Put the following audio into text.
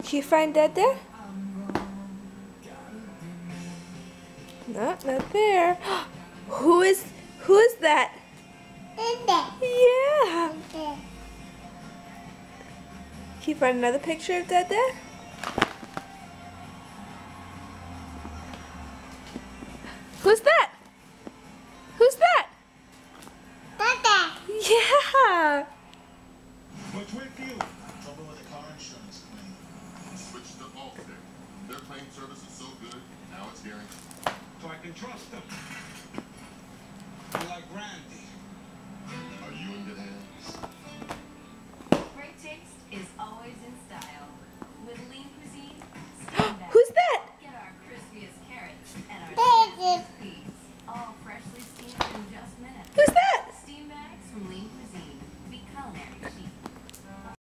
Can you find Dad there? No, not there. Who is that? Yeah. Can you find another picture of Dad there? Who's that? Who's that? Yeah. What's with you? Trouble with the car insurance claim. Switched to Allstate. Their claim service is so good, now it's guaranteed. So I can trust them. You're like Randy. Are you in good hands?